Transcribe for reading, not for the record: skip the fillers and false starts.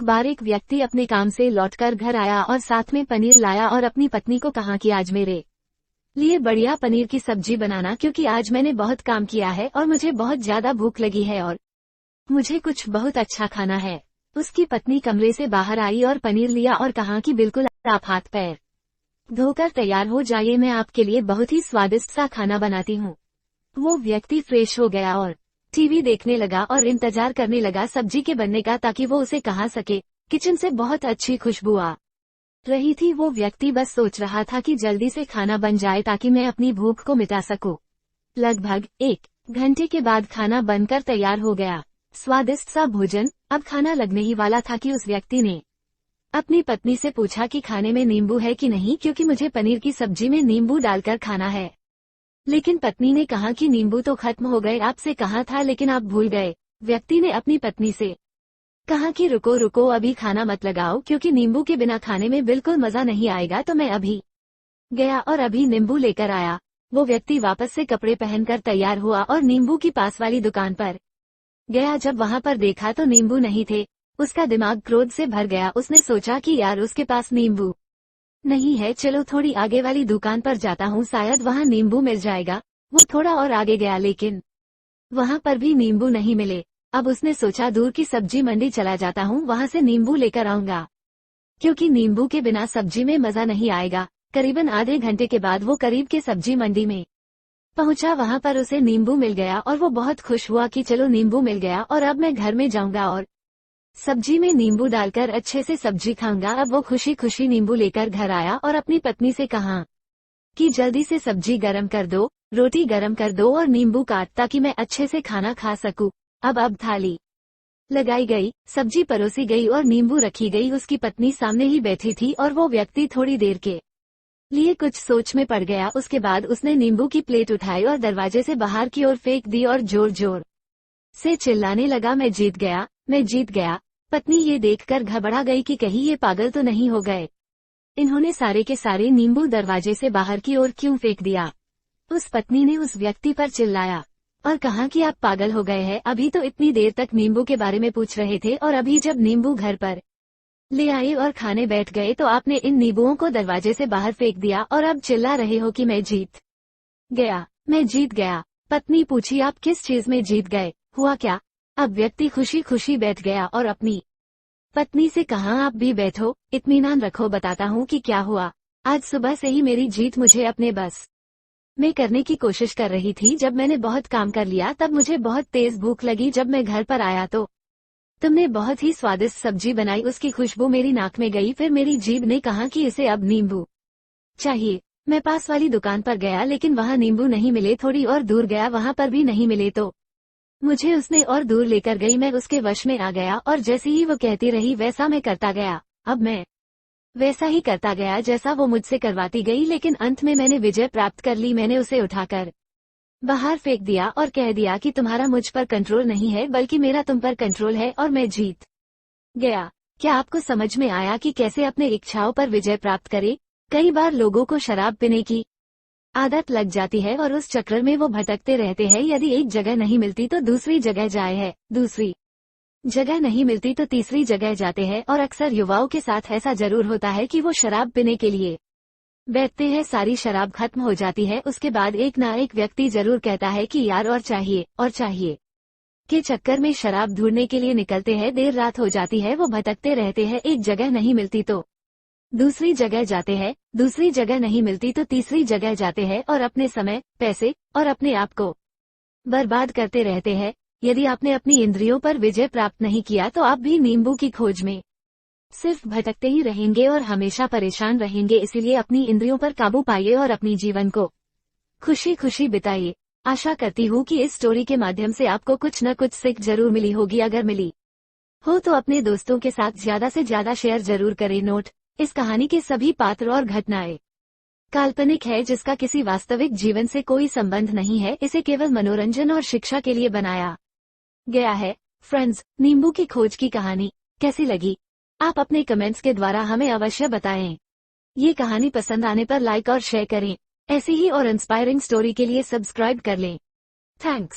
एक बार एक व्यक्ति अपने काम से लौटकर घर आया और साथ में पनीर लाया और अपनी पत्नी को कहा कि आज मेरे लिए बढ़िया पनीर की सब्जी बनाना, क्योंकि आज मैंने बहुत काम किया है और मुझे बहुत ज्यादा भूख लगी है और मुझे कुछ बहुत अच्छा खाना है। उसकी पत्नी कमरे से बाहर आई और पनीर लिया और कहा कि बिल्कुल आप हाथ पैर धोकर तैयार हो जाइए, मैं आपके लिए बहुत ही स्वादिष्ट सा खाना बनाती हूँ। वो व्यक्ति फ्रेश हो गया और टीवी देखने लगा और इंतजार करने लगा सब्जी के बनने का, ताकि वो उसे कहा सके। किचन से बहुत अच्छी खुशबू आ रही थी। वो व्यक्ति बस सोच रहा था कि जल्दी से खाना बन जाए ताकि मैं अपनी भूख को मिटा सकूं। लगभग 1 घंटे के बाद खाना बनकर तैयार हो गया। स्वादिष्ट सा भोजन अब खाना लगने ही वाला था कि उस व्यक्ति ने अपनी पत्नी से पूछा कि खाने में नींबू है कि नहीं, क्योंकि मुझे पनीर की सब्जी में नींबू डालकर खाना है। लेकिन पत्नी ने कहा कि नींबू तो खत्म हो गए, आपसे कहा था लेकिन आप भूल गए। व्यक्ति ने अपनी पत्नी से कहा कि रुको रुको, अभी खाना मत लगाओ, क्योंकि नींबू के बिना खाने में बिल्कुल मजा नहीं आएगा। तो मैं अभी गया और अभी नींबू लेकर आया। वो व्यक्ति वापस से कपड़े पहनकर तैयार हुआ और नींबू की पास वाली दुकान पर गया। जब वहां पर देखा तो नींबू नहीं थे। उसका दिमाग क्रोध से भर गया। उसने सोचा कि यार उसके पास नींबू नहीं है, चलो थोड़ी आगे वाली दुकान पर जाता हूँ, शायद वहाँ नींबू मिल जाएगा। वो थोड़ा और आगे गया लेकिन वहाँ पर भी नींबू नहीं मिले। अब उसने सोचा दूर की सब्जी मंडी चला जाता हूँ, वहाँ से नींबू लेकर आऊंगा, क्योंकि नींबू के बिना सब्जी में मजा नहीं आएगा। करीबन आधे घंटे के बाद वो करीब के सब्जी मंडी में पहुंचा। वहाँ पर उसे नींबू मिल गया और वो बहुत खुश हुआ कि चलो नींबू मिल गया और अब मैं घर में जाऊंगा और सब्जी में नींबू डालकर अच्छे से सब्जी खाऊंगा। अब वो खुशी खुशी नींबू लेकर घर आया और अपनी पत्नी से कहा कि जल्दी से सब्जी गरम कर दो, रोटी गरम कर दो और नींबू काट, ताकि मैं अच्छे से खाना खा सकूं। अब थाली लगाई गई, सब्जी परोसी गई और नींबू रखी गई। उसकी पत्नी सामने ही बैठी थी और वो व्यक्ति थोड़ी देर के लिए कुछ सोच में पड़ गया। उसके बाद उसने नींबू की प्लेट उठाई और दरवाजे से बाहर की ओर फेंक दी और जोर जोर से चिल्लाने लगा, मैं जीत गया, मैं जीत गया। पत्नी ये देखकर घबरा गई कि कहीं ये पागल तो नहीं हो गए, इन्होंने सारे के सारे नींबू दरवाजे से बाहर की ओर क्यों फेंक दिया। उस पत्नी ने उस व्यक्ति पर चिल्लाया और कहा कि आप पागल हो गए हैं, अभी तो इतनी देर तक नींबू के बारे में पूछ रहे थे और अभी जब नींबू घर पर ले आए और खाने बैठ गए तो आपने इन नींबुओं को दरवाजे से बाहर फेंक दिया और अब चिल्ला रहे हो कि मैं जीत गया, मैं जीत गया। पत्नी पूछी, आप किस चीज में जीत गए, हुआ क्या? अब व्यक्ति खुशी खुशी बैठ गया और अपनी पत्नी से कहा, आप भी बैठो, इत्मीनान रखो, बताता हूँ कि क्या हुआ। आज सुबह से ही मेरी जीत मुझे अपने बस में करने की कोशिश कर रही थी। जब मैंने बहुत काम कर लिया तब मुझे बहुत तेज भूख लगी। जब मैं घर पर आया तो तुमने बहुत ही स्वादिष्ट सब्जी बनाई, उसकी खुशबू मेरी नाक में गई। फिर मेरी जीभ ने कहा कि इसे अब नींबू चाहिए। मैं पास वाली दुकान पर गया लेकिन वहाँ नींबू नहीं मिले। थोड़ी और दूर गया, वहाँ पर भी नहीं मिले तो मुझे उसने और दूर लेकर गई। मैं उसके वश में आ गया और जैसे ही वो कहती रही वैसा मैं करता गया। अब मैं वैसा ही करता गया जैसा वो मुझसे करवाती गई, लेकिन अंत में मैंने विजय प्राप्त कर ली। मैंने उसे उठाकर बाहर फेंक दिया और कह दिया कि तुम्हारा मुझ पर कंट्रोल नहीं है, बल्कि मेरा तुम पर कंट्रोल है और मैं जीत गया। क्या आपको समझ में आया कि कैसे अपने इच्छाओं पर विजय प्राप्त करें? कई बार लोगों को शराब पीने की आदत लग जाती है और उस चक्कर में वो भटकते रहते हैं। यदि एक जगह नहीं मिलती तो दूसरी जगह जाए है, दूसरी जगह नहीं मिलती तो तीसरी जगह जाते हैं। और अक्सर युवाओं के साथ ऐसा जरूर होता है कि वो शराब पीने के लिए बैठते हैं, सारी शराब खत्म हो जाती है, उसके बाद एक ना एक व्यक्ति जरूर कहता है कि यार और चाहिए के चक्कर में शराब ढूंढने के लिए निकलते हैं। देर रात हो जाती है, वो भटकते रहते हैं, एक जगह नहीं मिलती तो दूसरी जगह जाते हैं, दूसरी जगह नहीं मिलती तो तीसरी जगह जाते हैं और अपने समय, पैसे और अपने आप को बर्बाद करते रहते हैं। यदि आपने अपनी इंद्रियों पर विजय प्राप्त नहीं किया तो आप भी नींबू की खोज में सिर्फ भटकते ही रहेंगे और हमेशा परेशान रहेंगे। इसीलिए अपनी इंद्रियों पर काबू पाइए और अपनी जीवन को खुशी खुशी बिताइए। आशा करती हूँ कि इस स्टोरी के माध्यम से आपको कुछ न कुछ सीख जरूर मिली होगी। अगर मिली हो तो अपने दोस्तों के साथ ज्यादा से ज्यादा शेयर जरूर करें। नोट: इस कहानी के सभी पात्र और घटनाएं काल्पनिक है, जिसका किसी वास्तविक जीवन से कोई संबंध नहीं है। इसे केवल मनोरंजन और शिक्षा के लिए बनाया गया है। फ्रेंड्स, नींबू की खोज की कहानी कैसी लगी? आप अपने कमेंट्स के द्वारा हमें अवश्य बताएं। ये कहानी पसंद आने पर लाइक और शेयर करें। ऐसी ही और इंस्पायरिंग स्टोरी के लिए सब्सक्राइब कर लें। थैंक्स।